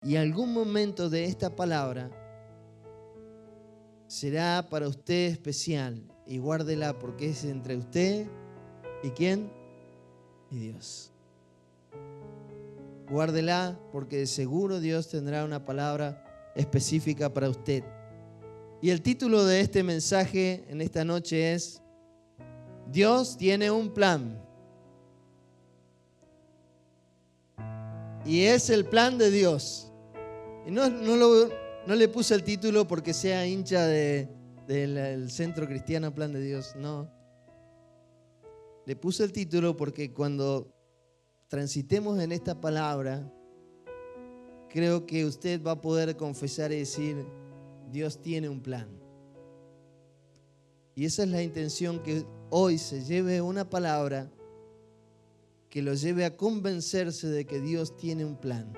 Y algún momento de esta palabra será para usted especial. Y guárdela porque es entre usted y ¿quién? Y Dios. Guárdela porque de seguro Dios tendrá una palabra específica para usted. Y el título de este mensaje en esta noche es: Dios tiene un plan. Y es el plan de Dios. Y no le puse el título porque sea hincha del Centro Cristiano Plan de Dios. No. Le puse el título porque cuando transitemos en esta palabra, creo que usted va a poder confesar y decir: Dios tiene un plan. Y esa es la intención, que hoy se lleve una palabra que lo lleve a convencerse de que Dios tiene un plan.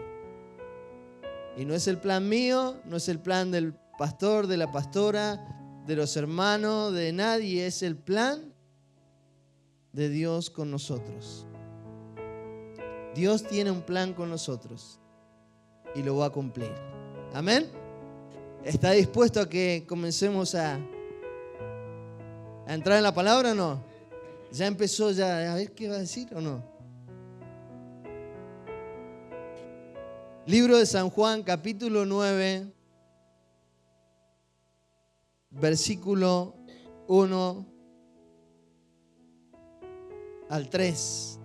Y no es el plan mío, no es el plan del pastor, de la pastora, de los hermanos, de nadie. Es el plan de Dios con nosotros. Dios tiene un plan con nosotros y lo va a cumplir. Amén. ¿Está dispuesto a que comencemos a entrar en la palabra o no? ¿Ya empezó ya a ver qué va a decir o no? Libro de San Juan, capítulo 9, versículo 1 al 3.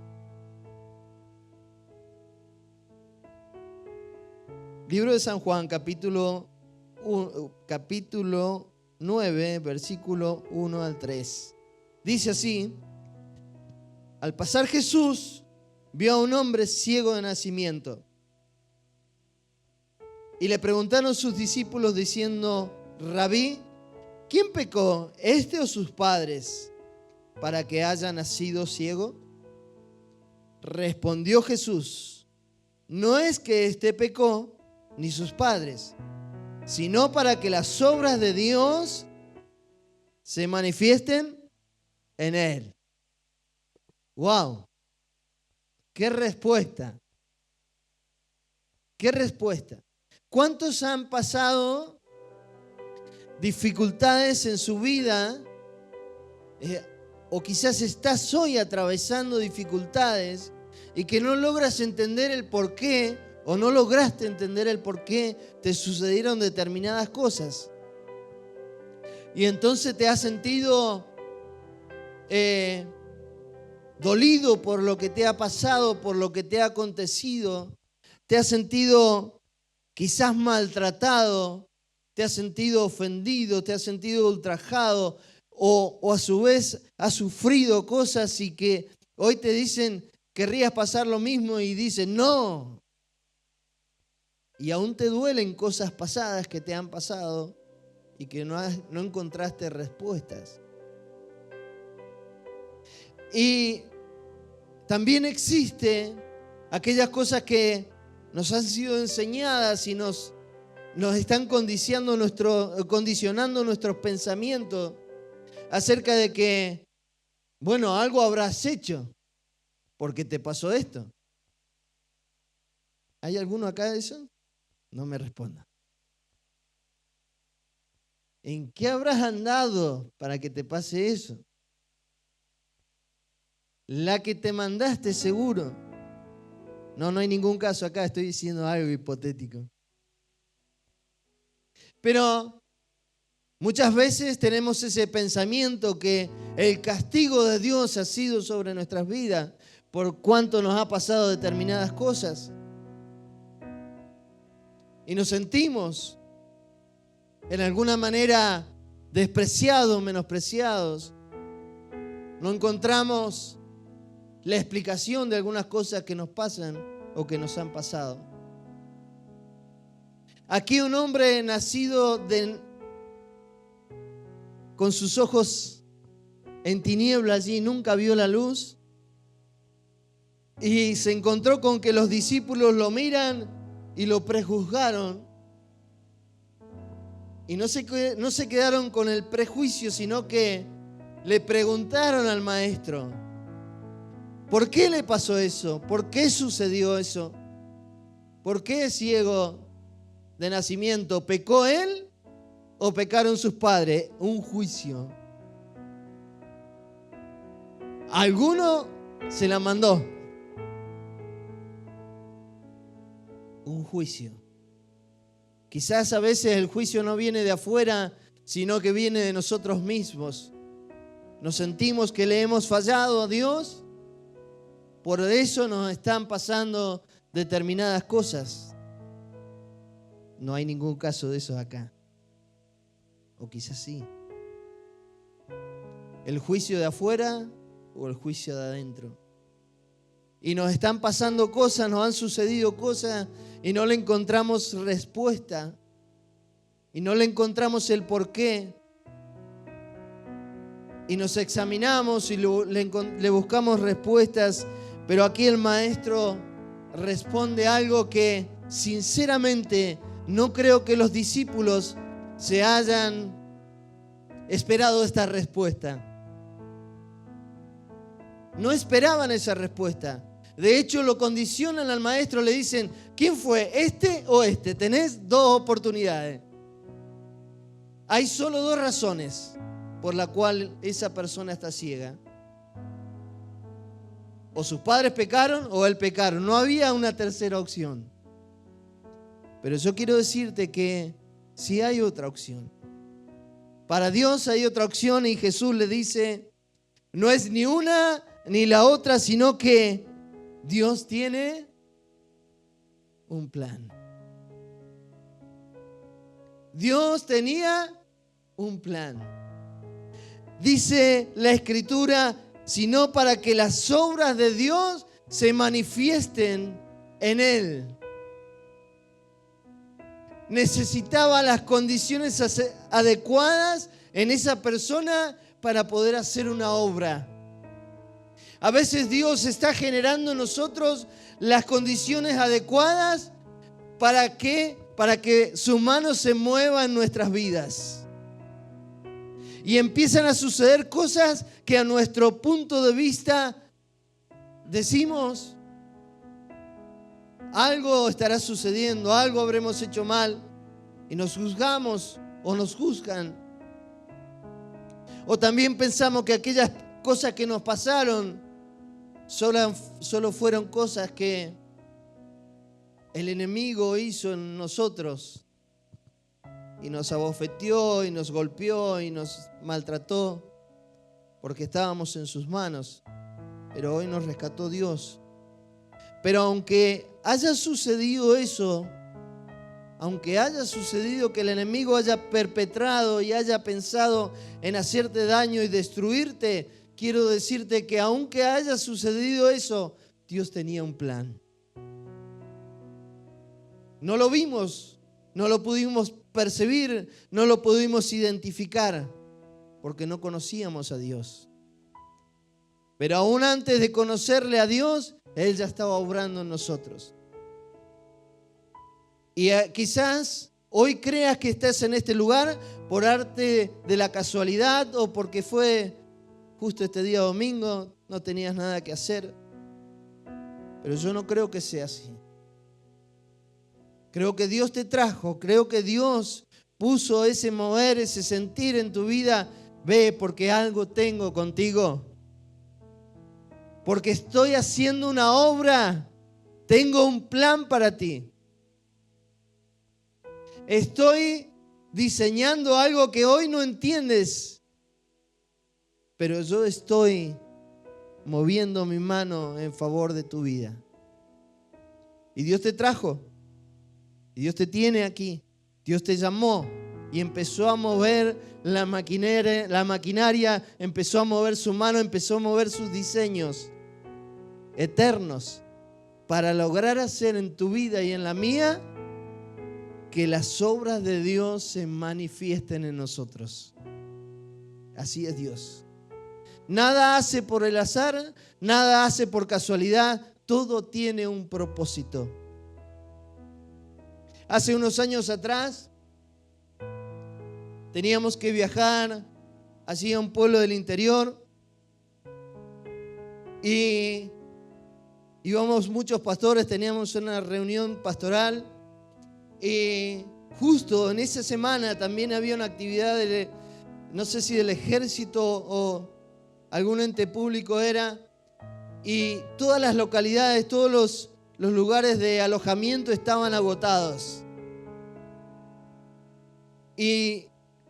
Libro de San Juan, capítulo 9, versículo 1 al 3. Dice así: Al pasar Jesús vio a un hombre ciego de nacimiento. Y le preguntaron sus discípulos diciendo: Rabí, ¿quién pecó, este o sus padres, para que haya nacido ciego? Respondió Jesús: No es que éste pecó, ni sus padres, sino para que las obras de Dios se manifiesten en él. ¡Wow! ¡Qué respuesta! ¡Qué respuesta! ¿Cuántos han pasado dificultades en su vida? O quizás estás hoy atravesando dificultades y que no logras entender el por qué, o no lograste entender el por qué te sucedieron determinadas cosas. Y entonces te has sentido dolido por lo que te ha pasado, por lo que te ha acontecido. Te has sentido quizás maltratado, te has sentido ofendido, te has sentido ultrajado, o a su vez has sufrido cosas y que hoy te dicen: querrías pasar lo mismo, y dicen no. Y aún te duelen cosas pasadas que te han pasado y que no encontraste respuestas. Y también existe aquellas cosas que nos han sido enseñadas y nos están condicionando nuestros pensamientos acerca de que, bueno, algo habrás hecho porque te pasó esto. ¿Hay alguno acá de eso? No me responda. ¿En qué habrás andado para que te pase eso? La que te mandaste seguro. No hay ningún caso acá, estoy diciendo algo hipotético. Pero muchas veces tenemos ese pensamiento que el castigo de Dios ha sido sobre nuestras vidas por cuánto nos ha pasado determinadas cosas. Y nos sentimos en alguna manera despreciados, menospreciados. No encontramos la explicación de algunas cosas que nos pasan o que nos han pasado. Aquí un hombre nacido con sus ojos en tinieblas y nunca vio la luz, y se encontró con que los discípulos lo miran y lo prejuzgaron. Y no se quedaron con el prejuicio, sino que le preguntaron al maestro: ¿por qué le pasó eso? ¿Por qué sucedió eso? ¿Por qué es ciego? de nacimiento, ¿pecó él o pecaron sus padres? Un juicio. Alguno se la mandó. Un juicio. Quizás a veces el juicio no viene de afuera, sino que viene de nosotros mismos. Nos sentimos que le hemos fallado a Dios, por eso nos están pasando determinadas cosas. No hay ningún caso de esos acá. O quizás sí. ¿El juicio de afuera o el juicio de adentro? Y nos están pasando cosas, nos han sucedido cosas y no le encontramos respuesta. Y no le encontramos el porqué. Y nos examinamos y le buscamos respuestas. Pero aquí el maestro responde algo que sinceramente no creo que los discípulos se hayan esperado esta respuesta. No esperaban esa respuesta. De hecho, lo condicionan al maestro, le dicen, ¿quién fue? ¿Este o este? Tenés dos oportunidades. Hay solo dos razones por la cual esa persona está ciega. O sus padres pecaron o él pecaron. No había una tercera opción. Pero yo quiero decirte que sí hay otra opción. Para Dios hay otra opción y Jesús le dice, no es ni una ni la otra, sino que Dios tiene un plan. Dios tenía un plan. Dice la Escritura, sino para que las obras de Dios se manifiesten en Él. Necesitaba las condiciones adecuadas en esa persona para poder hacer una obra. A veces Dios está generando en nosotros las condiciones adecuadas para que su mano se mueva en nuestras vidas. Y empiezan a suceder cosas que a nuestro punto de vista decimos, algo estará sucediendo, algo habremos hecho mal, y nos juzgamos o nos juzgan. O también pensamos que aquellas cosas que nos pasaron solo fueron cosas que el enemigo hizo en nosotros y nos abofeteó y nos golpeó y nos maltrató porque estábamos en sus manos. Pero hoy nos rescató Dios. Pero aunque haya sucedido eso, aunque haya sucedido que el enemigo haya perpetrado y haya pensado en hacerte daño y destruirte, quiero decirte que aunque haya sucedido eso, Dios tenía un plan. No lo vimos, no lo pudimos percibir, no lo pudimos identificar, porque no conocíamos a Dios. Pero aún antes de conocerle a Dios, Él ya estaba obrando en nosotros. Y quizás hoy creas que estás en este lugar por arte de la casualidad o porque fue justo este día domingo, no tenías nada que hacer. Pero yo no creo que sea así. Creo que Dios te trajo, creo que Dios puso ese mover, ese sentir en tu vida. Ve, porque algo tengo contigo. Porque estoy haciendo una obra. Tengo un plan para ti. Estoy diseñando algo que hoy no entiendes. Pero yo estoy moviendo mi mano en favor de tu vida. Y Dios te trajo. Y Dios te tiene aquí. Dios te llamó y empezó a mover la maquinaria, empezó a mover su mano, empezó a mover sus diseños eternos para lograr hacer en tu vida y en la mía que las obras de Dios se manifiesten en nosotros. Así es Dios. Nada hace por el azar, nada hace por casualidad, todo tiene un propósito. Hace unos años atrás teníamos que viajar hacia un pueblo del interior y íbamos muchos pastores, teníamos una reunión pastoral Y justo en esa semana también había una actividad, no sé si del ejército o algún ente público era, y todas las localidades, todos los lugares de alojamiento estaban agotados. Y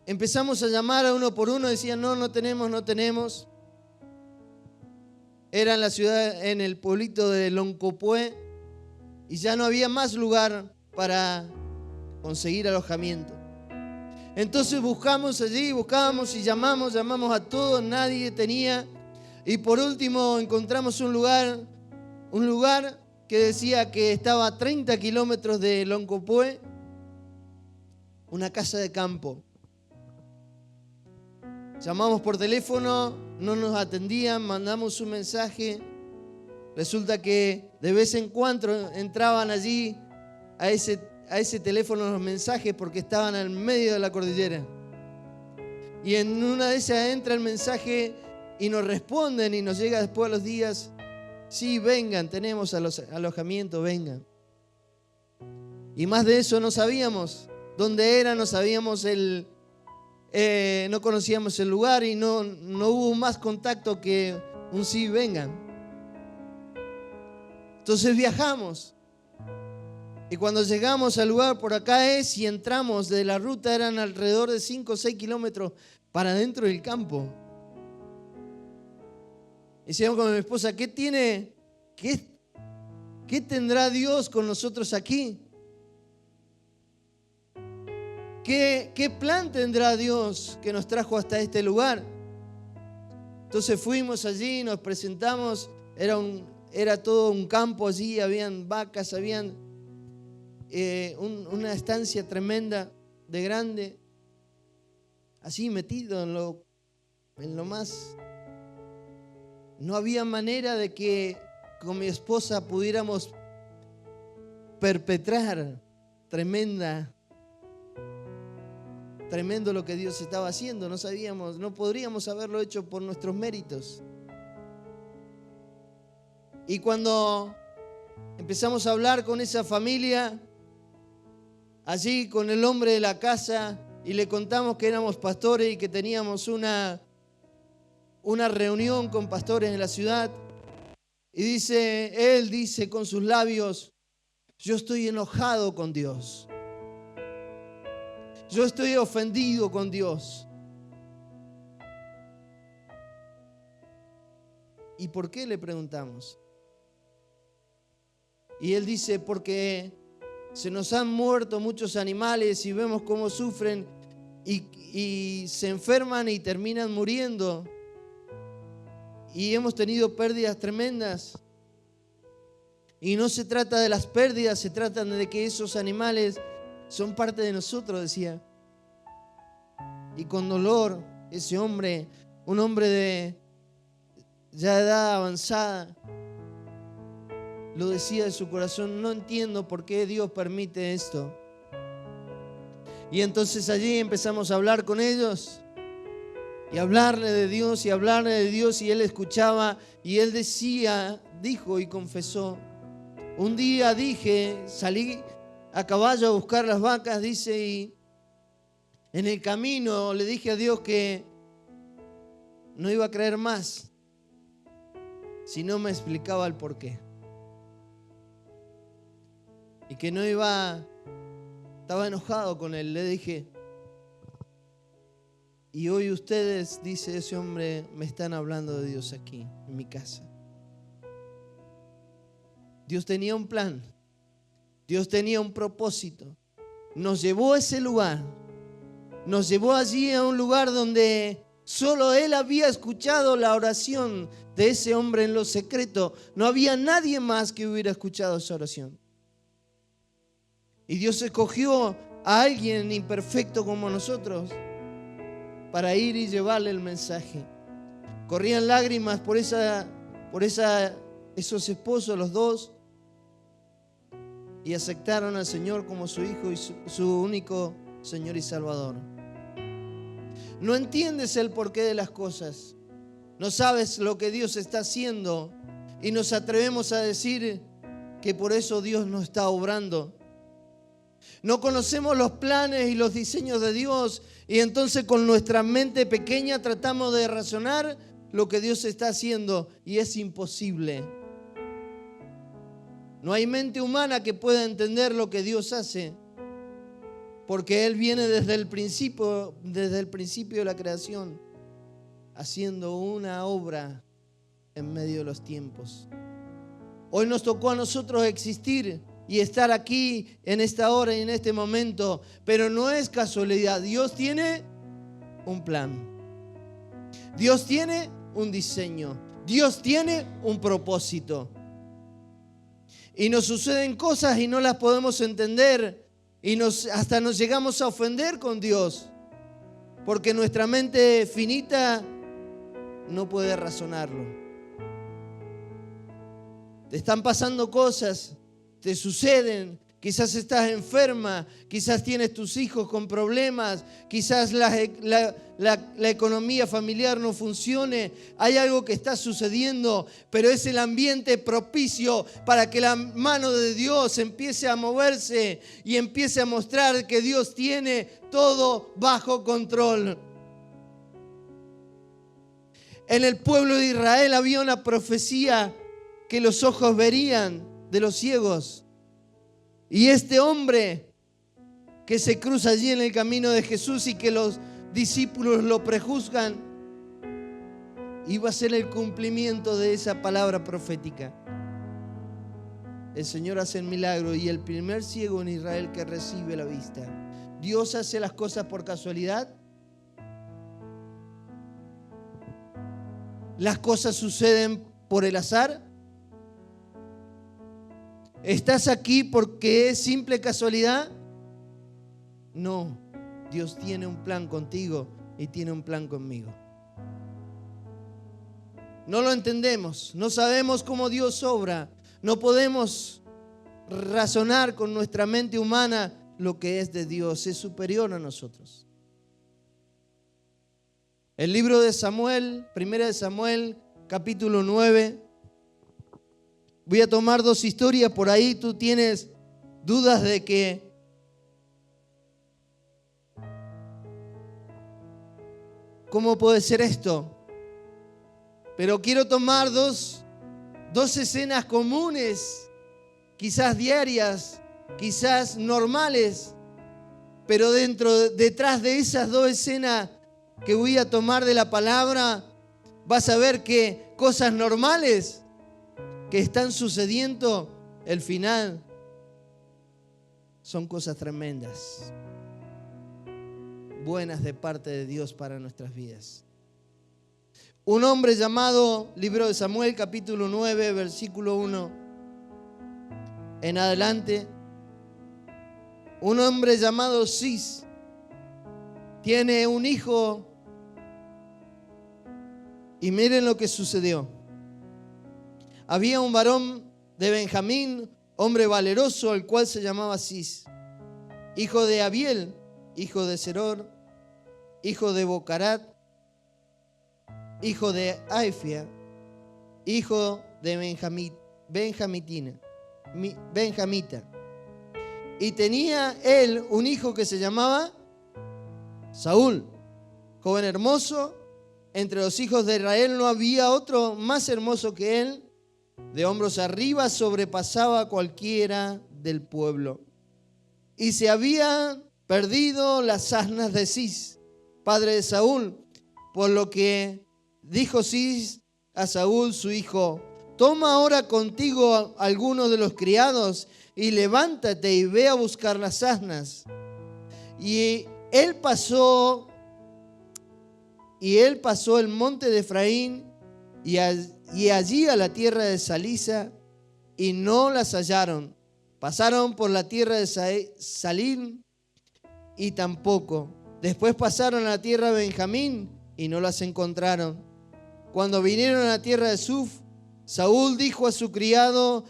empezamos a llamar a uno por uno, decían, no tenemos. Era en la ciudad, en el pueblito de Loncopué, y ya no había más lugar para conseguir alojamiento. Entonces buscamos allí, buscábamos y llamamos a todos, nadie tenía. Y por último encontramos un lugar que decía que estaba a 30 kilómetros de Loncopué, una casa de campo. Llamamos por teléfono, no nos atendían, mandamos un mensaje. Resulta que de vez en cuando entraban allí a ese teléfono los mensajes porque estaban al medio de la cordillera. Y en una de esas entra el mensaje y nos responden y nos llega después de los días, sí, vengan, tenemos alojamiento, vengan. Y más de eso no sabíamos dónde era, no sabíamos no conocíamos el lugar y no hubo más contacto que un sí, vengan. Entonces viajamos. Y cuando llegamos al lugar, por acá es, y entramos de la ruta, eran alrededor de 5 o 6 kilómetros para dentro del campo. Y decíamos con mi esposa, ¿qué tendrá Dios con nosotros aquí? ¿Qué plan tendrá Dios que nos trajo hasta este lugar? Entonces fuimos allí, nos presentamos, era todo un campo allí, habían vacas, habían una estancia tremenda de grande, así metido en lo más. No había manera de que con mi esposa pudiéramos perpetrar tremendo lo que Dios estaba haciendo. No sabíamos, no podríamos haberlo hecho por nuestros méritos. Y cuando empezamos a hablar con esa familia, allí con el hombre de la casa, y le contamos que éramos pastores y que teníamos una reunión con pastores en la ciudad, y él dice con sus labios, yo estoy enojado con Dios. Yo estoy ofendido con Dios. ¿Y por qué? Le preguntamos. Y él dice, porque se nos han muerto muchos animales y vemos cómo sufren y se enferman y terminan muriendo. Y hemos tenido pérdidas tremendas. Y no se trata de las pérdidas, se trata de que esos animales son parte de nosotros, decía. Y con dolor, ese hombre, un hombre de ya edad avanzada, lo decía de su corazón, no entiendo por qué Dios permite esto. Y entonces allí empezamos a hablar con ellos y hablarle de Dios y hablarle de Dios, y él escuchaba y él dijo y confesó, un día salí a caballo a buscar las vacas, dice, y en el camino le dije a Dios que no iba a creer más si no me explicaba el porqué. Y que estaba enojado con él. Le dije, y hoy ustedes, dice ese hombre, me están hablando de Dios aquí, en mi casa. Dios tenía un plan. Dios tenía un propósito. Nos llevó a ese lugar. Nos llevó allí a un lugar donde solo él había escuchado la oración de ese hombre en lo secreto. No había nadie más que hubiera escuchado esa oración. Y Dios escogió a alguien imperfecto como nosotros para ir y llevarle el mensaje. Corrían lágrimas por esos esposos, los dos, y aceptaron al Señor como su Hijo y su único Señor y Salvador. No entiendes el porqué de las cosas, no sabes lo que Dios está haciendo y nos atrevemos a decir que por eso Dios no está obrando. No conocemos los planes y los diseños de Dios y entonces con nuestra mente pequeña tratamos de razonar lo que Dios está haciendo y es imposible. No hay mente humana que pueda entender lo que Dios hace, porque Él viene desde el principio de la creación, haciendo una obra en medio de los tiempos. Hoy nos tocó a nosotros existir y estar aquí en esta hora y en este momento, pero no es casualidad. Dios tiene un plan. Dios tiene un diseño. Dios tiene un propósito. Y nos suceden cosas y no las podemos entender y hasta nos llegamos a ofender con Dios, porque nuestra mente finita no puede razonarlo. Te están pasando cosas, te suceden, quizás estás enferma, quizás tienes tus hijos con problemas, quizás la economía familiar no funcione, hay algo que está sucediendo, pero es el ambiente propicio para que la mano de Dios empiece a moverse y empiece a mostrar que Dios tiene todo bajo control. En el pueblo de Israel había una profecía que los ojos verían de los ciegos. Y este hombre que se cruza allí en el camino de Jesús y que los discípulos lo prejuzgan, iba a ser el cumplimiento de esa palabra profética. El Señor hace el milagro y el primer ciego en Israel que recibe la vista. ¿Dios hace las cosas por casualidad? ¿Las cosas suceden por el azar? ¿Estás aquí porque es simple casualidad? No, Dios tiene un plan contigo y tiene un plan conmigo. No lo entendemos, no sabemos cómo Dios obra, no podemos razonar con nuestra mente humana lo que es de Dios, es superior a nosotros. El libro de Samuel, 1 Samuel, capítulo 9. Voy a tomar dos historias, por ahí tú tienes dudas de que ¿cómo puede ser esto? Pero quiero tomar dos escenas comunes, quizás diarias, quizás normales, pero detrás de esas dos escenas que voy a tomar de la palabra, vas a ver que cosas normales que están sucediendo, el final son cosas tremendas, buenas de parte de Dios para nuestras vidas. Un hombre llamado, libro de Samuel, capítulo 9, versículo 1 en adelante, un hombre llamado Cis tiene un hijo y miren lo que sucedió. Había un varón de Benjamín, hombre valeroso, el cual se llamaba Cis, hijo de Abiel, hijo de Seror, hijo de Bocarat, hijo de Aifia, hijo de Benjamita. Y tenía él un hijo que se llamaba Saúl, joven hermoso. Entre los hijos de Israel no había otro más hermoso que él. De hombros arriba sobrepasaba a cualquiera del pueblo. Y se habían perdido las asnas de Cis, padre de Saúl, por lo que dijo Cis a Saúl su hijo: toma ahora contigo a alguno de los criados y levántate y ve a buscar las asnas. Y él pasó el monte de Efraín y allí a la tierra de Salisa, y no las hallaron. Pasaron por la tierra de Salim y tampoco. Después pasaron a la tierra de Benjamín y no las encontraron. Cuando vinieron a la tierra de Suf, Saúl dijo a su criado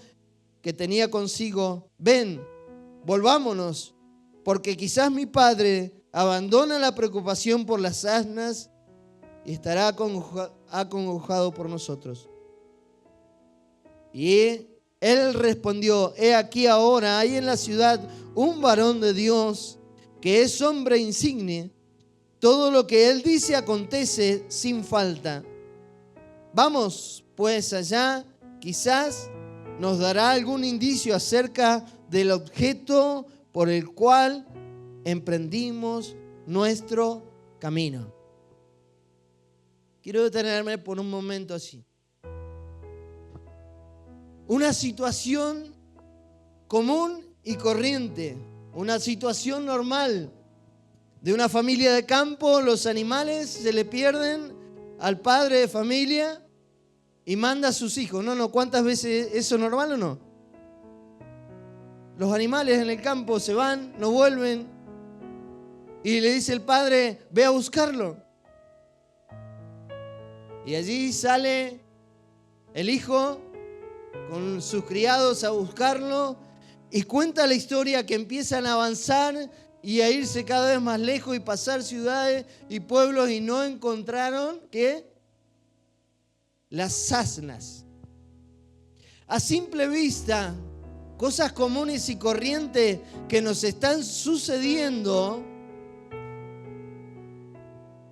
que tenía consigo: ven, volvámonos, porque quizás mi padre abandona la preocupación por las asnas y estará acongojado por nosotros. Y Él respondió: he aquí ahora hay en la ciudad un varón de Dios que es hombre insigne. Todo lo que él dice acontece sin falta. Vamos pues allá, quizás nos dará algún indicio acerca del objeto por el cual emprendimos nuestro camino. Quiero detenerme por un momento así. Una situación común y corriente, una situación normal de una familia de campo. Los animales se le pierden al padre de familia y manda a sus hijos. No, ¿cuántas veces eso es normal o no? Los animales en el campo se van, no vuelven, y le dice el padre: ve a buscarlo. Y allí sale el hijo con sus criados a buscarlo, y cuenta la historia que empiezan a avanzar y a irse cada vez más lejos y pasar ciudades y pueblos, y no encontraron ¿qué? Las asnas. A simple vista, cosas comunes y corrientes que nos están sucediendo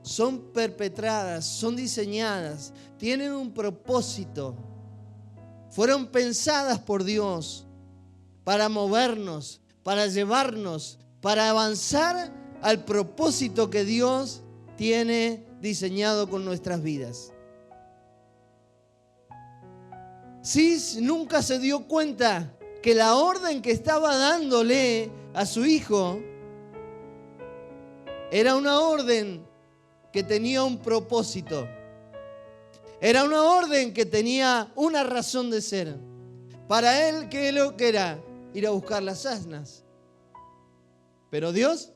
son perpetradas, son diseñadas, tienen un propósito. Fueron pensadas por Dios para movernos, para llevarnos, para avanzar al propósito que Dios tiene diseñado con nuestras vidas. Cis nunca se dio cuenta que la orden que estaba dándole a su hijo era una orden que tenía un propósito. Era una orden que tenía una razón de ser. Para él, ¿qué es lo que era? Ir a buscar las asnas. Pero Dios,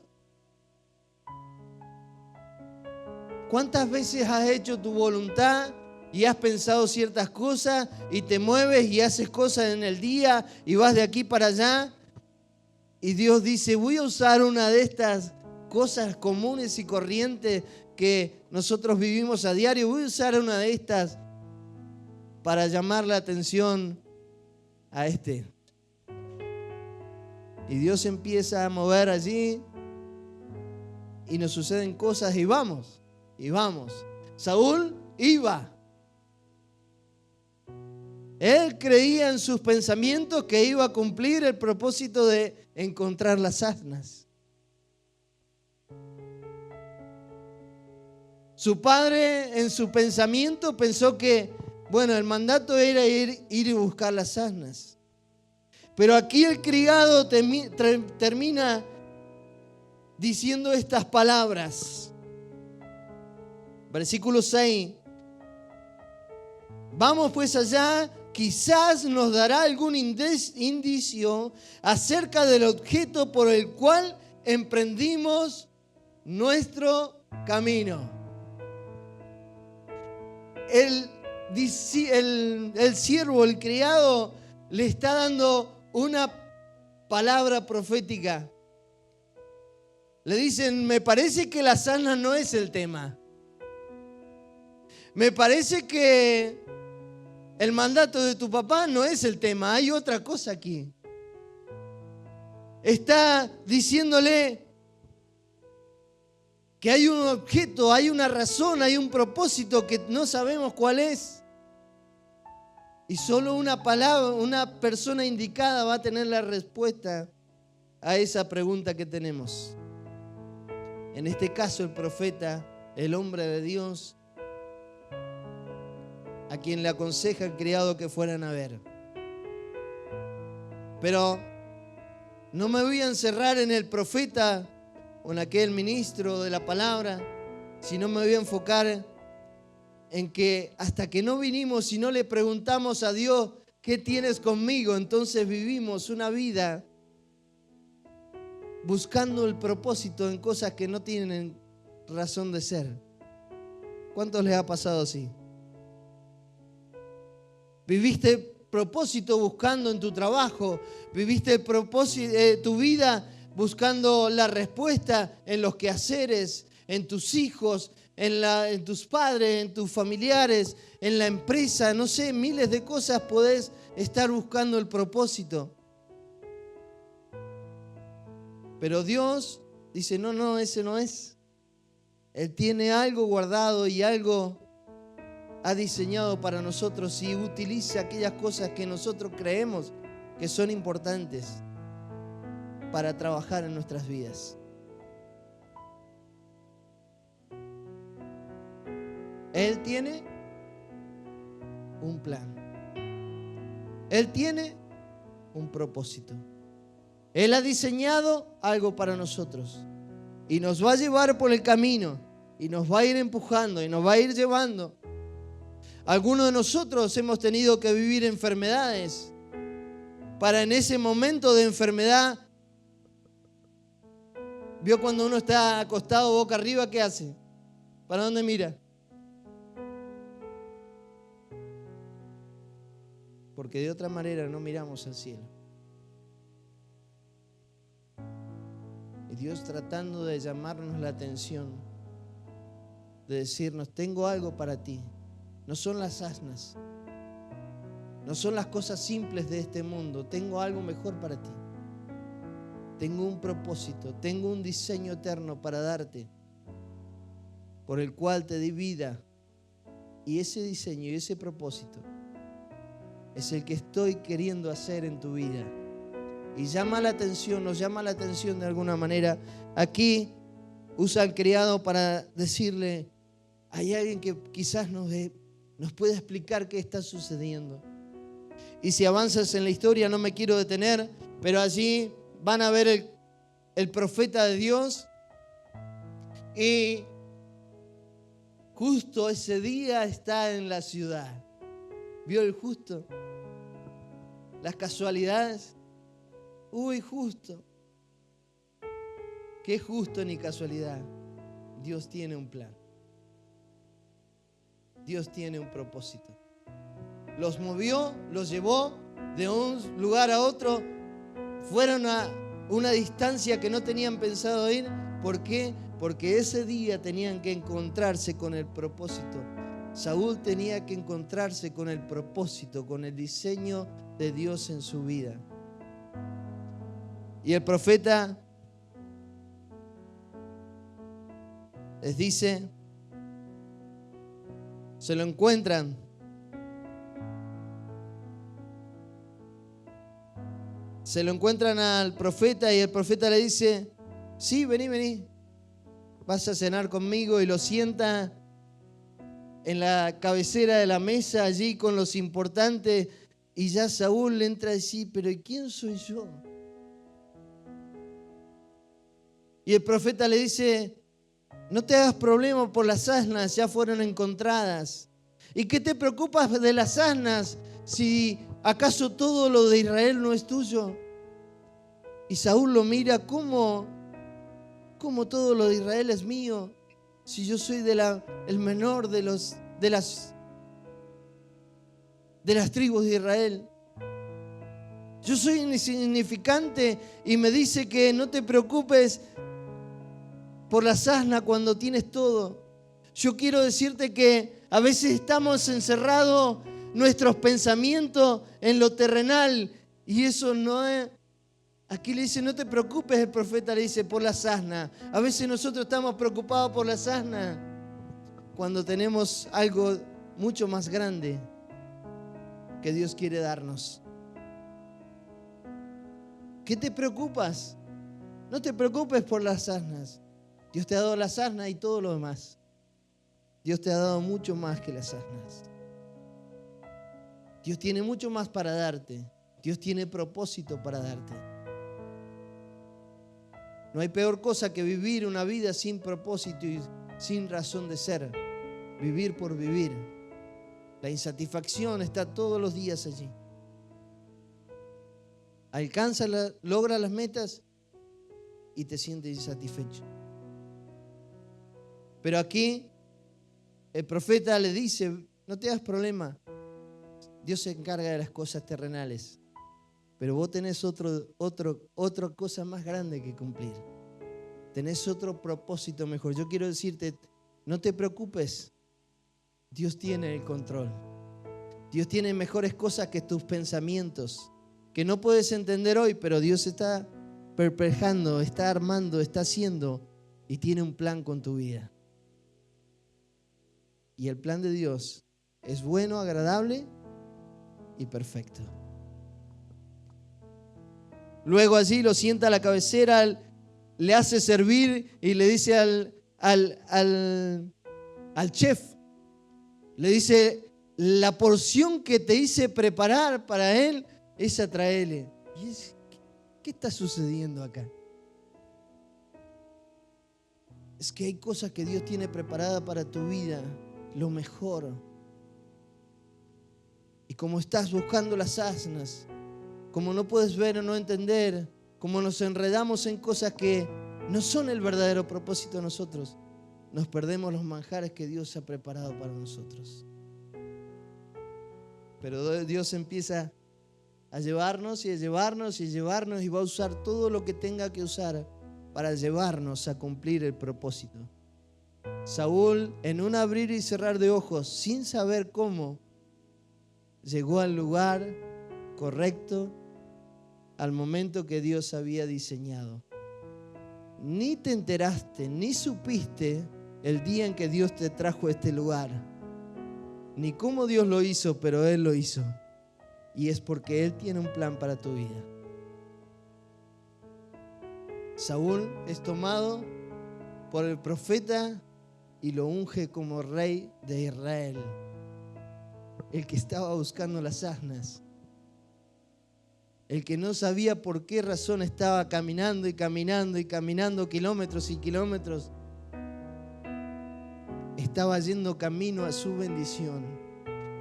¿cuántas veces has hecho tu voluntad y has pensado ciertas cosas y te mueves y haces cosas en el día y vas de aquí para allá? Y Dios dice: voy a usar una de estas cosas comunes y corrientes que nosotros vivimos a diario. Voy a usar una de estas para llamar la atención a este. Y Dios empieza a mover allí y nos suceden cosas y vamos. Saúl iba. Él creía en sus pensamientos que iba a cumplir el propósito de encontrar las asnas. Su padre en su pensamiento pensó que, el mandato era ir y buscar las asnas. Pero aquí el criado termina diciendo estas palabras. Versículo 6. Vamos pues allá, quizás nos dará algún indicio acerca del objeto por el cual emprendimos nuestro camino. El siervo, el criado, le está dando una palabra profética. Le dicen: me parece que las asnas no es el tema. Me parece que el mandato de tu papá no es el tema. Hay otra cosa aquí. Está diciéndole que hay un objeto, hay una razón, hay un propósito que no sabemos cuál es. Y solo una palabra, una persona indicada va a tener la respuesta a esa pregunta que tenemos. En este caso, el profeta, el hombre de Dios, a quien le aconseja el criado que fueran a ver. Pero no me voy a encerrar en el profeta o en aquel ministro de la palabra, sino me voy a enfocar en que hasta que no vinimos y no le preguntamos a Dios: ¿qué tienes conmigo? Entonces vivimos una vida buscando el propósito en cosas que no tienen razón de ser. ¿Cuántos les ha pasado así? Viviste el propósito buscando en tu trabajo, viviste el propósito, tu vida buscando la respuesta en los quehaceres, en tus hijos, en tus padres, en tus familiares, en la empresa, no sé, miles de cosas podés estar buscando el propósito. Pero Dios dice, no, ese no es. Él tiene algo guardado y algo ha diseñado para nosotros y utiliza aquellas cosas que nosotros creemos que son importantes para trabajar en nuestras vidas. Él tiene un plan. Él tiene un propósito. Él ha diseñado algo para nosotros y nos va a llevar por el camino y nos va a ir empujando y nos va a ir llevando. Algunos de nosotros hemos tenido que vivir enfermedades para en ese momento de enfermedad. ¿Vio cuando uno está acostado boca arriba? ¿Qué hace? ¿Para dónde mira? Porque de otra manera no miramos al cielo. Y Dios tratando de llamarnos la atención, de decirnos, tengo algo para ti. No son las asnas, no son las cosas simples de este mundo. Tengo algo mejor para ti. Tengo un propósito, tengo un diseño eterno para darte, por el cual te di vida. Y ese diseño y ese propósito es el que estoy queriendo hacer en tu vida. Y llama la atención, nos llama la atención de alguna manera. Aquí usa al criado para decirle, hay alguien que quizás nos puede explicar qué está sucediendo. Y si avanzas en la historia, no me quiero detener, pero allí van a ver el profeta de Dios. Y justo ese día está en la ciudad. ¿Vio el justo? Las casualidades. Uy, justo. ¿Qué justo ni casualidad? Dios tiene un plan. Dios tiene un propósito. Los movió, los llevó de un lugar a otro. Fueron a una distancia que no tenían pensado ir. ¿Por qué? Porque ese día tenían que encontrarse con el propósito. Saúl tenía que encontrarse con el propósito, con el diseño de Dios en su vida. Y el profeta les dice, se lo encuentran. Se lo encuentran al profeta y el profeta le dice, sí, vení, vas a cenar conmigo, y lo sienta en la cabecera de la mesa allí con los importantes. Y ya Saúl le entra a decir, pero ¿y quién soy yo? Y el profeta le dice, no te hagas problema por las asnas, ya fueron encontradas. ¿Y qué te preocupas de las asnas si acaso todo lo de Israel no es tuyo? Y Saúl lo mira, ¿cómo todo lo de Israel es mío? Si yo soy el menor de las tribus de Israel. Yo soy insignificante y me dice que no te preocupes por las asnas cuando tienes todo. Yo quiero decirte que a veces estamos encerrados nuestros pensamientos en lo terrenal y eso no es. Aquí le dice, no te preocupes, el profeta le dice, por las asnas. A veces nosotros estamos preocupados por las asnas cuando tenemos algo mucho más grande que Dios quiere darnos. ¿Qué te preocupas? No te preocupes por las asnas. Dios te ha dado las asnas y todo lo demás. Dios te ha dado mucho más que las asnas. Dios tiene mucho más para darte. Dios tiene propósito para darte. No hay peor cosa que vivir una vida sin propósito y sin razón de ser. Vivir por vivir. La insatisfacción está todos los días allí. Logra las metas y te sientes insatisfecho. Pero aquí el profeta le dice, no te hagas problema. Dios se encarga de las cosas terrenales. Pero vos tenés otra cosa más grande que cumplir. Tenés otro propósito mejor. Yo quiero decirte, no te preocupes. Dios tiene el control. Dios tiene mejores cosas que tus pensamientos, que no puedes entender hoy, pero Dios está perpetrando, está armando, está haciendo y tiene un plan con tu vida. Y el plan de Dios es bueno, agradable y perfecto. Luego allí lo sienta a la cabecera, le hace servir y le dice al chef, le dice, la porción que te hice preparar para él, esa tráele. Y ¿qué está sucediendo acá? Es que hay cosas que Dios tiene preparadas para tu vida, lo mejor. Y como estás buscando las asnas, como no puedes ver o no entender, como nos enredamos en cosas que no son el verdadero propósito de nosotros, nos perdemos los manjares que Dios ha preparado para nosotros. Pero Dios empieza a llevarnos y a llevarnos y a llevarnos y va a usar todo lo que tenga que usar para llevarnos a cumplir el propósito. Saúl, en un abrir y cerrar de ojos, sin saber cómo, llegó al lugar correcto, al momento que Dios había diseñado. Ni te enteraste, ni supiste el día en que Dios te trajo a este lugar, ni cómo Dios lo hizo, pero Él lo hizo. Y es porque Él tiene un plan para tu vida. Saúl es tomado por el profeta y lo unge como rey de Israel, el que estaba buscando las asnas, el que no sabía por qué razón estaba caminando y caminando y caminando kilómetros y kilómetros. Estaba yendo camino a su bendición,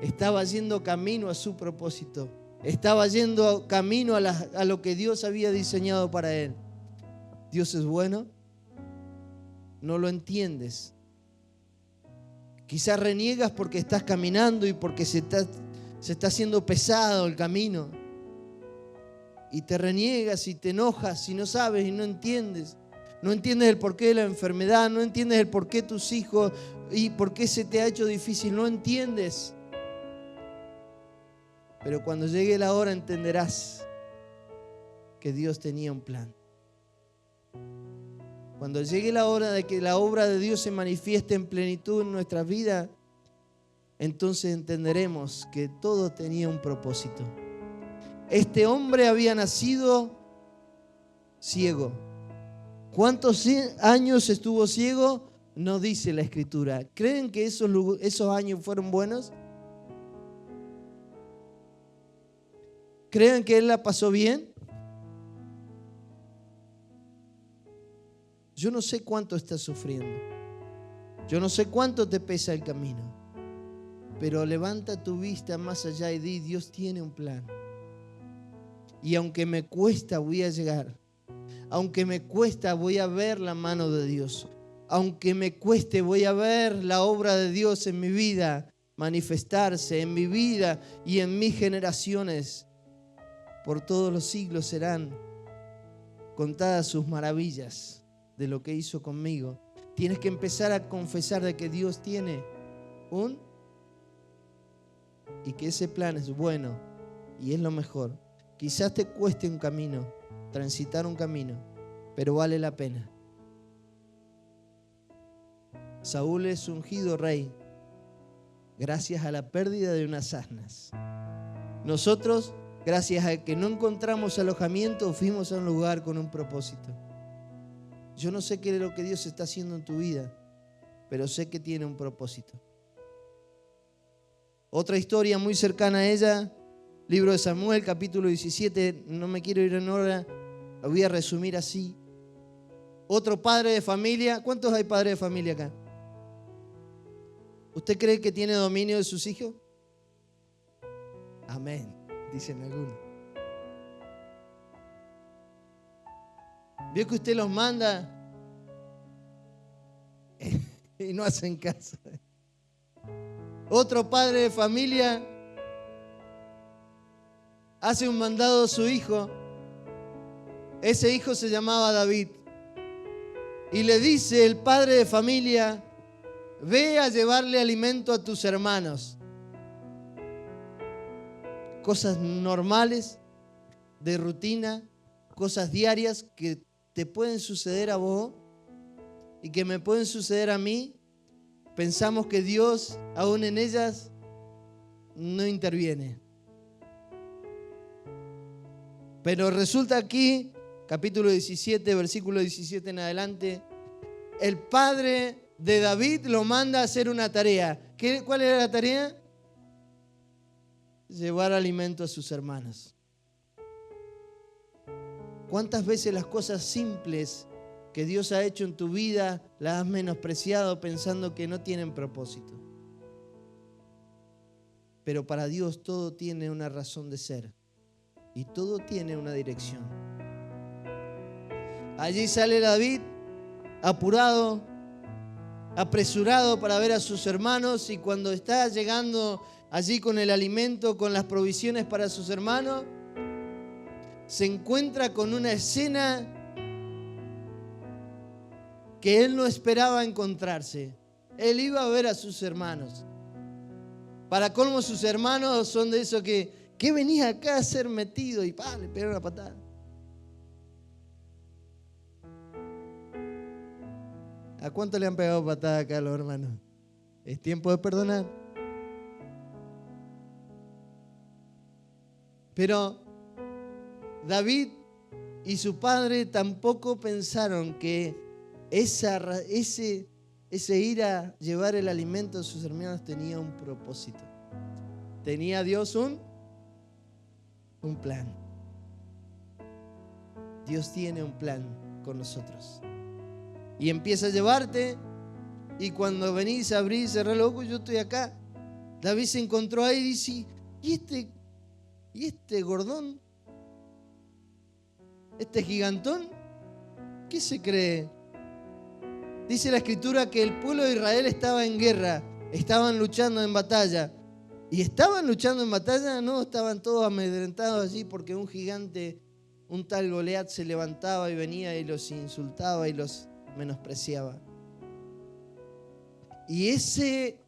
estaba yendo camino a su propósito, estaba yendo camino a lo que Dios había diseñado para él. Dios es bueno, no lo entiendes. Quizás reniegas porque estás caminando y porque se está haciendo pesado el camino. Y te reniegas y te enojas y no sabes y no entiendes. No entiendes el porqué de la enfermedad, no entiendes el porqué de tus hijos y por qué se te ha hecho difícil, no entiendes. Pero cuando llegue la hora entenderás que Dios tenía un plan. Cuando llegue la hora de que la obra de Dios se manifieste en plenitud en nuestras vidas, entonces entenderemos que todo tenía un propósito. Este hombre había nacido ciego. ¿Cuántos años estuvo ciego? No dice la Escritura. ¿Creen que esos años fueron buenos? ¿Creen que él la pasó bien? Yo no sé cuánto estás sufriendo. Yo no sé cuánto te pesa el camino. Pero levanta tu vista más allá y di, Dios tiene un plan. Y aunque me cuesta, voy a llegar. Aunque me cuesta, voy a ver la mano de Dios. Aunque me cueste, voy a ver la obra de Dios en mi vida manifestarse, en mi vida y en mis generaciones. Por todos los siglos serán contadas sus maravillas de lo que hizo conmigo. Tienes que empezar a confesar de que Dios tiene y que ese plan es bueno y es lo mejor. Quizás te cueste un camino, transitar un camino, pero vale la pena. Saúl es ungido rey gracias a la pérdida de unas asnas. Nosotros, gracias a que no encontramos alojamiento, fuimos a un lugar con un propósito. Yo no sé qué es lo que Dios está haciendo en tu vida, pero sé que tiene un propósito. Otra historia muy cercana a ella, libro de Samuel, capítulo 17, no me quiero ir en hora, lo voy a resumir así. Otro padre de familia, ¿cuántos hay padres de familia acá? ¿Usted cree que tiene dominio de sus hijos? Amén, dicen algunos. Vio que usted los manda y no hacen caso. Otro padre de familia hace un mandado a su hijo. Ese hijo se llamaba David. Y le dice el padre de familia: ve a llevarle alimento a tus hermanos. Cosas normales, de rutina, cosas diarias que te pueden suceder a vos y que me pueden suceder a mí. Pensamos que Dios, aún en ellas, no interviene. Pero resulta aquí, capítulo 17, versículo 17 en adelante, el padre de David lo manda a hacer una tarea. ¿Cuál era la tarea? Llevar alimento a sus hermanos. ¿Cuántas veces las cosas simples que Dios ha hecho en tu vida las has menospreciado pensando que no tienen propósito? Pero para Dios todo tiene una razón de ser y todo tiene una dirección. Allí sale David apurado, apresurado para ver a sus hermanos, y cuando está llegando allí con el alimento, con las provisiones para sus hermanos, se encuentra con una escena que él no esperaba encontrarse. Él iba a ver a sus hermanos. Para colmo, sus hermanos son de esos que ¿qué venís acá a ser metido? Y le pegaron una patada. ¿A cuánto le han pegado patada acá a los hermanos? Es tiempo de perdonar. Pero David y su padre tampoco pensaron que ese ir a llevar el alimento a sus hermanos tenía un propósito. Tenía Dios un plan. Dios tiene un plan con nosotros. Y empieza a llevarte, y cuando venís a abrir, cerrar los ojos, yo estoy acá. David se encontró ahí y dice, ¿y este gordón? ¿Este gigantón? ¿Qué se cree? Dice la Escritura que el pueblo de Israel estaba en guerra, estaban luchando en batalla. ¿Y estaban luchando en batalla? No, estaban todos amedrentados allí porque un gigante, un tal Goliat, se levantaba y venía y los insultaba y los menospreciaba. Y ese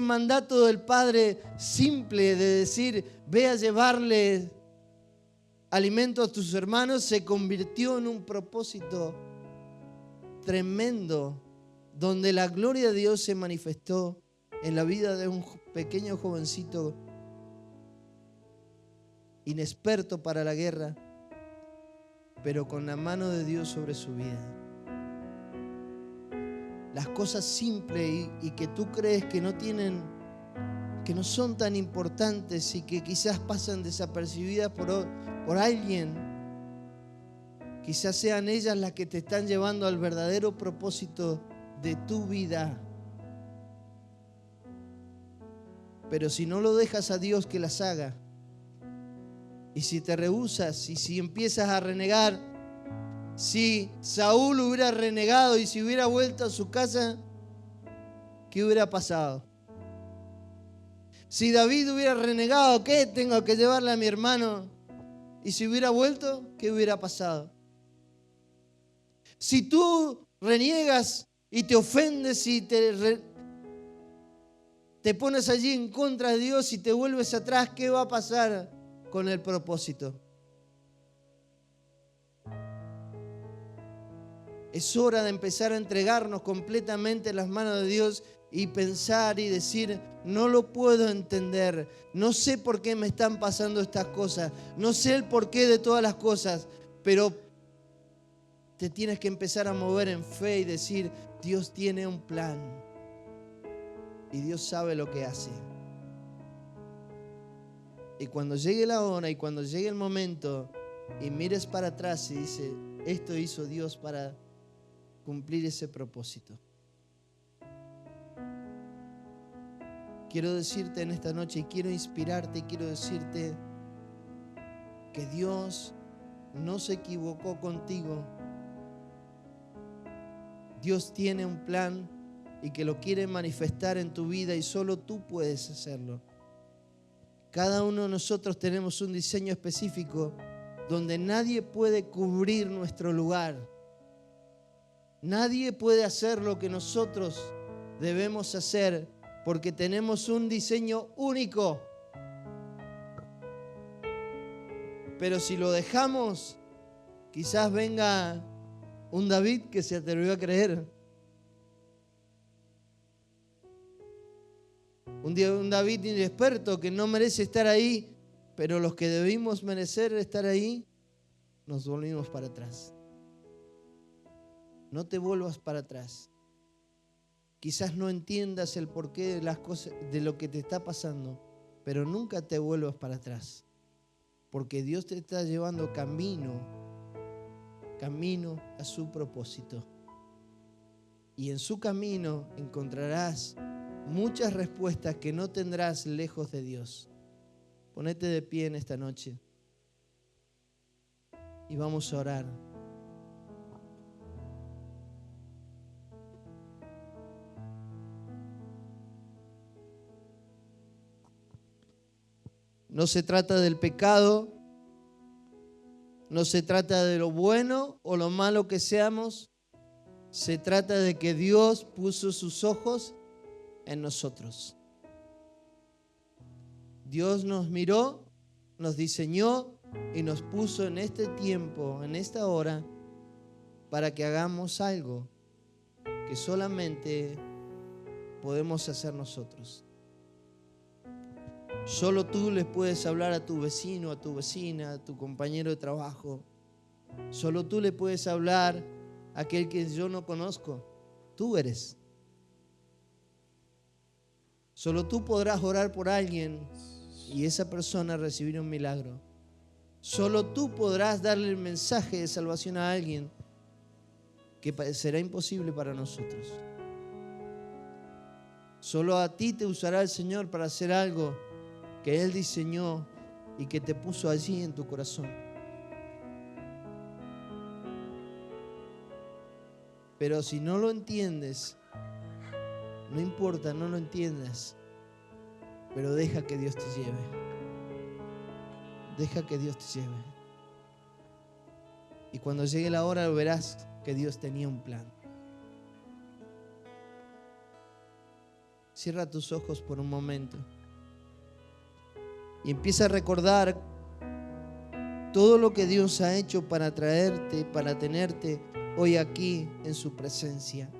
mandato del Padre simple de decir, ve a llevarle alimento a tus hermanos, se convirtió en un propósito tremendo, donde la gloria de Dios se manifestó en la vida de un pequeño jovencito inexperto para la guerra, pero con la mano de Dios sobre su vida. Las cosas simples y que tú crees que no son tan importantes y que quizás pasan desapercibidas por alguien, quizás sean ellas las que te están llevando al verdadero propósito de tu vida. Pero si no lo dejas a Dios que las haga, y si te rehusas, y si empiezas a renegar, si Saúl hubiera renegado y si hubiera vuelto a su casa, ¿qué hubiera pasado? Si David hubiera renegado, ¿qué tengo que llevarle a mi hermano? Y si hubiera vuelto, ¿qué hubiera pasado? Si tú reniegas y te ofendes y te pones allí en contra de Dios y te vuelves atrás, ¿qué va a pasar con el propósito? Es hora de empezar a entregarnos completamente en las manos de Dios y pensar y decir, no lo puedo entender, no sé por qué me están pasando estas cosas, no sé el porqué de todas las cosas, pero te tienes que empezar a mover en fe y decir, Dios tiene un plan y Dios sabe lo que hace. Y cuando llegue la hora y cuando llegue el momento y mires para atrás y dices, esto hizo Dios para cumplir ese propósito. Quiero decirte en esta noche y quiero inspirarte y quiero decirte que Dios no se equivocó contigo. Dios tiene un plan y que lo quiere manifestar en tu vida y solo tú puedes hacerlo. Cada uno de nosotros tenemos un diseño específico donde nadie puede cubrir nuestro lugar. Nadie puede hacer lo que nosotros debemos hacer, porque tenemos un diseño único. Pero si lo dejamos, quizás venga un David que se atrevió a creer. Un David inexperto que no merece estar ahí, pero los que debimos merecer estar ahí, nos volvimos para atrás. No te vuelvas para atrás. Quizás no entiendas el porqué de las cosas, de lo que te está pasando, pero nunca te vuelvas para atrás. Porque Dios te está llevando camino a su propósito. Y en su camino encontrarás muchas respuestas que no tendrás lejos de Dios. Ponete de pie en esta noche y vamos a orar. No se trata del pecado, no se trata de lo bueno o lo malo que seamos, se trata de que Dios puso sus ojos en nosotros. Dios nos miró, nos diseñó y nos puso en este tiempo, en esta hora, para que hagamos algo que solamente podemos hacer nosotros. Solo tú les puedes hablar a tu vecino, a tu vecina, a tu compañero de trabajo. Solo tú le puedes hablar a aquel que yo no conozco. Tú eres. Solo tú podrás orar por alguien y esa persona recibir un milagro. Solo tú podrás darle el mensaje de salvación a alguien que será imposible para nosotros. Solo a ti te usará el Señor para hacer algo que Él diseñó y que te puso allí en tu corazón. Pero si no lo entiendes, no importa, no lo entiendas, pero deja que Dios te lleve. Deja que Dios te lleve. Y cuando llegue la hora verás que Dios tenía un plan. Cierra tus ojos por un momento y empieza a recordar todo lo que Dios ha hecho para traerte, para tenerte hoy aquí en su presencia.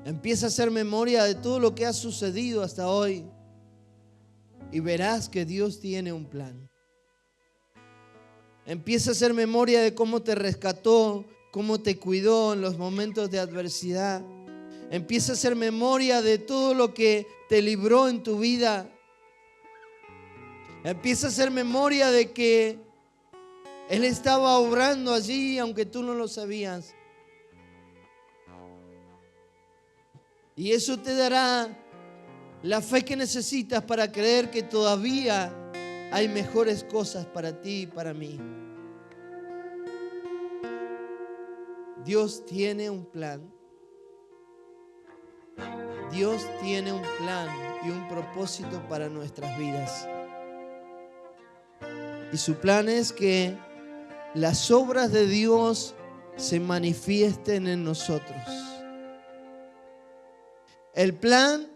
Empieza a hacer memoria de todo lo que ha sucedido hasta hoy y verás que Dios tiene un plan. Empieza a hacer memoria de cómo te rescató, cómo te cuidó en los momentos de adversidad. Empieza a hacer memoria de todo lo que te libró en tu vida. Empieza a hacer memoria de que Él estaba obrando allí aunque tú no lo sabías. Y eso te dará la fe que necesitas para creer que todavía hay mejores cosas para ti y para mí. Dios tiene un plan. Dios tiene un plan y un propósito para nuestras vidas. Y su plan es que las obras de Dios se manifiesten en nosotros. El plan